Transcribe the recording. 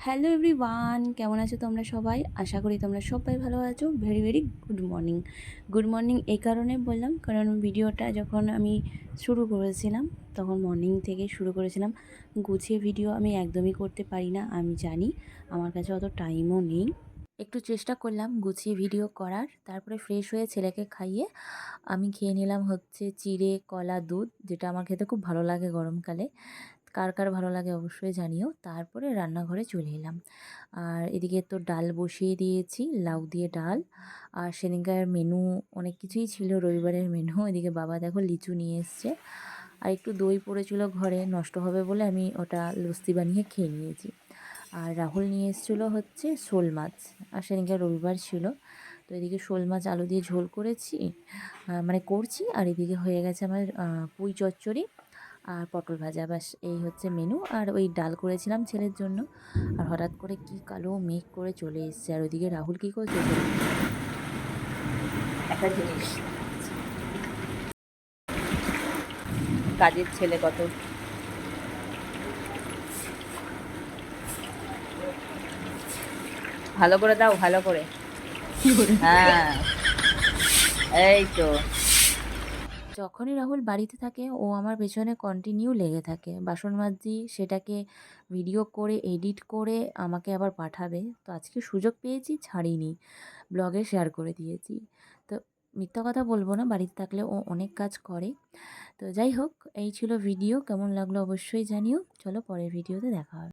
Hello everyone, কেমন আছো তোমরা সবাই? আশা করি তোমরা সবাই ভালো আছো। Very very good morning. Good morning এই কারণে বললাম, কারণ ভিডিওটা যখন আমি শুরু করেছিলাম তখন মর্নিং থেকে শুরু করেছিলাম। গুছিয়ে ভিডিও আমি একদমই করতে পারি না, আমি জানি। আমার কাছে অত টাইমও নেই। একটু চেষ্টা করলাম গুছিয়ে ভিডিও করার, তারপরে ফ্রেশ হয়ে ছেলেকে খাইয়ে আমি খেয়ে নিলাম হচ্ছে চিড়ে কলা দুধ, যেটা আমার খেতে খুব ভালো লাগে গরমকালে। কার কার ভালো লাগে অবশ্যই জানিও। তারপরে রান্নাঘরে চলে এলাম। আর এদিকে তো ডাল বসিয়ে দিয়েছি, লাউ দিয়ে ডাল। আর সেদিনকার মেনু অনেক কিছুই ছিল, রবিবারের মেনু। এদিকে বাবা দেখো লিচু নিয়ে এসছে, আর একটু দই পড়েছিল ঘরে, নষ্ট হবে বলে আমি ওটা লস্যি বানিয়ে খেয়ে নিয়েছি। আর রাহুল নিয়ে এসেছিলো হচ্ছে শোল মাছ, আর সেদিনকে রবিবার ছিল। তো এদিকে শোল মাছ আলু দিয়ে ঝোল করেছি, মানে করছি। আর এদিকে হয়ে গেছে আমার পুঁই চচ্চড়ি আর পটল ভাজা। ব্যাস এই হচ্ছে মেনু। আর ওই ডাল করেছিলাম ছেলের জন্য। আর হঠাৎ করে কি কালো মেঘ করে চলে এসছে। আর ওইদিকে রাহুল কী করছে একটা জিনিস, কাজের ছেলে কত। ভালো করে দাও, ভালো করে। হ্যাঁ, এই তো। যখনই রাহুল বাড়িতে থাকে ও আমার পেছনে কন্টিনিউ লেগে থাকে। বাসন মাজছি, সেটাকে ভিডিও করে এডিট করে আমাকে আবার পাঠাবে। তো আজকে সুযোগ পেয়েছি, ছাড়িনি, ব্লগে শেয়ার করে দিয়েছি। তো মিথ্যা কথা বলবো না, বাড়িতে থাকলে ও অনেক কাজ করে। তো যাই হোক, এই ছিল ভিডিও। কেমন লাগলো অবশ্যই জানিও। চলো পরের ভিডিওতে দেখা হবে।